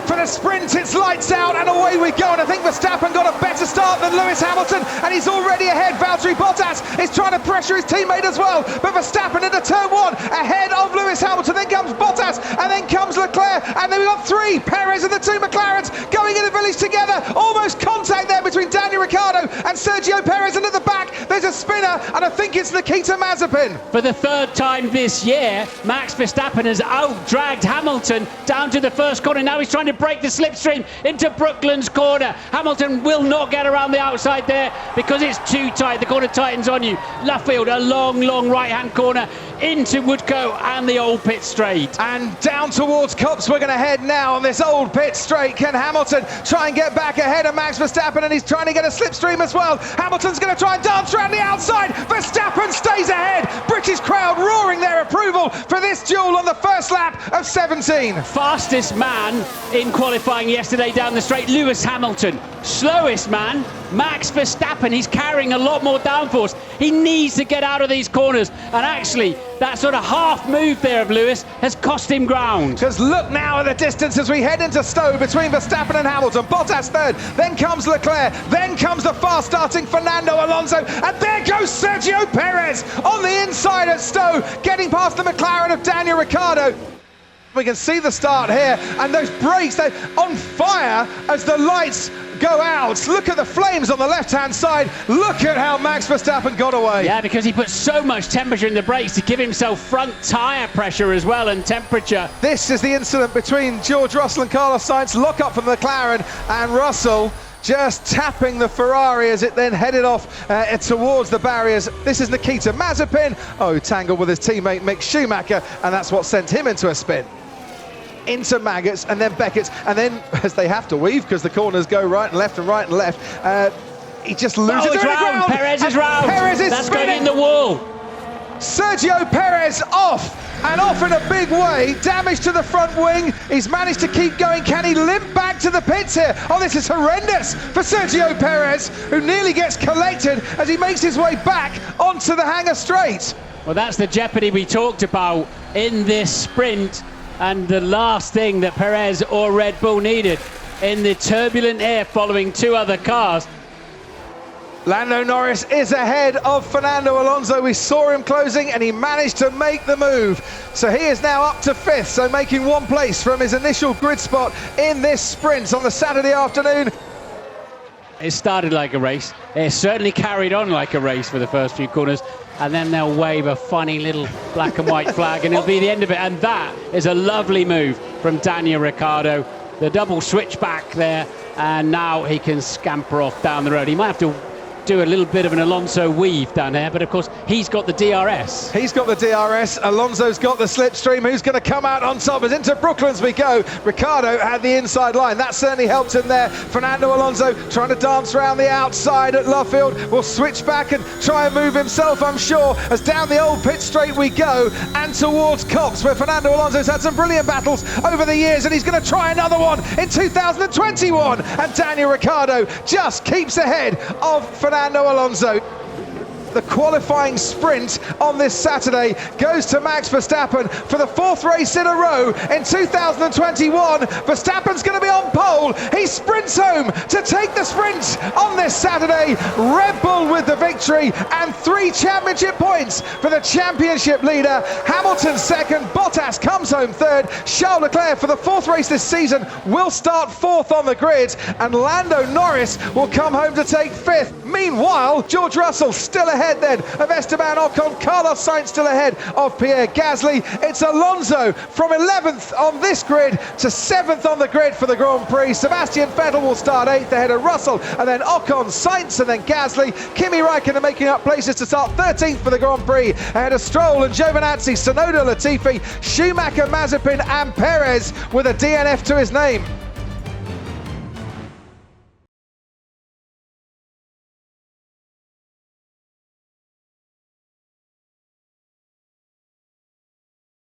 For the sprint, it's lights out and away we go. And I think Verstappen got a better start than Lewis Hamilton, and he's already ahead. Valtteri Bottas is trying to pressure his teammate as well. But Verstappen into turn one, ahead of Lewis Hamilton. Then comes Bottas, and then comes Leclerc. And then we've got three, Perez and the two McLarens going in the village together. Almost contact there between Daniel Ricciardo and Sergio Perez. And at the back, there's a spinner, and I think it's Nikita Mazepin. For the third time this year, Max Verstappen has out-dragged Hamilton down to the first corner. Now he's trying to break the slipstream into Brooklands corner. Hamilton will not get around the outside there because it's too tight. The corner tightens on you. Luffield, a long right-hand corner into Woodcote and the old pit straight. And down towards Copse we're going to head now on this old pit straight. Can Hamilton try and get back ahead of Max Verstappen? And he's trying to get a slipstream as well. Hamilton's going to try and dance around the outside. Verstappen stays ahead. British crowd roaring their approval for this duel on the first lap of 17. Fastest man in qualifying yesterday down the straight, Lewis Hamilton. Slowest man, Max Verstappen. He's carrying a lot more downforce. He needs to get out of these corners. And actually, that sort of half move there of Lewis has cost him ground. Because look now at the distance as we head into Stowe between Verstappen and Hamilton. Bottas third, then comes Leclerc, then comes the fast-starting Fernando Alonso, and there goes Sergio Perez on the inside at Stowe, getting past the McLaren of Daniel Ricciardo. We can see the start here, and those brakes, they're on fire as the lights go out. Look at the flames on the left-hand side. Look at how Max Verstappen got away. Yeah, because he put so much temperature in the brakes to give himself front tyre pressure as well and temperature. This is the incident between George Russell and Carlos Sainz. Lock up from McLaren, and Russell just tapping the Ferrari as it then headed off towards the barriers. This is Nikita Mazepin. Oh, tangled with his teammate Mick Schumacher, and that's what sent him into a spin. Into Maggots and then Beckett's, and then as they have to weave because the corners go right and left, he just loses the ground. Perez is round. Perez is That's spinning. going in the wall. Sergio Perez off in a big way. Damage to the front wing. He's managed to keep going. Can he limp back to the pits here? Oh, this is horrendous for Sergio Perez, who nearly gets collected as he makes his way back onto the hangar straight. Well, that's the jeopardy we talked about in this sprint, and the last thing that Perez or Red Bull needed in the turbulent air following two other cars. Lando Norris is ahead of Fernando Alonso. We saw him closing and he managed to make the move. So he is now up to fifth, so making one place from his initial grid spot in this sprint on the Saturday afternoon. It started like a race. It certainly carried on like a race for the first few corners, and then they'll wave a funny little black and white flag and it'll be the end of it. And that is a lovely move from Daniel Ricciardo. The double switchback there, and now he can scamper off down the road. He might have to do a little bit of an Alonso weave down there, but of course he's got the DRS. He's got the DRS, Alonso's got the slipstream. Who's going to come out on top? As into Brooklands we go. Ricciardo had the inside line, that certainly helped him there. Fernando Alonso trying to dance around the outside at Luffield, will switch back and try and move himself, I'm sure, as down the old pit straight we go and towards Copse, where Fernando Alonso's had some brilliant battles over the years, and he's going to try another one in 2021, and Daniel Ricciardo just keeps ahead of Fernando Alonso. The qualifying sprint on this Saturday goes to Max Verstappen for the fourth race in a row in 2021. Verstappen's going to be on pole. He sprints home to take the sprint on this Saturday. Red Bull with the victory and 3 championship points for the championship leader. Hamilton second, Bottas comes home third. Charles Leclerc for the fourth race this season will start fourth on the grid, and Lando Norris will come home to take fifth. Meanwhile, George Russell still ahead then of Esteban Ocon, Carlos Sainz still ahead of Pierre Gasly. It's Alonso from 11th on this grid to 7th on the grid for the Grand Prix. Sebastian Vettel will start 8th ahead of Russell, and then Ocon, Sainz and then Gasly. Kimi Räikkönen making up places to start 13th for the Grand Prix ahead of Stroll and Giovinazzi, Tsunoda, Latifi, Schumacher, Mazepin and Perez with a DNF to his name.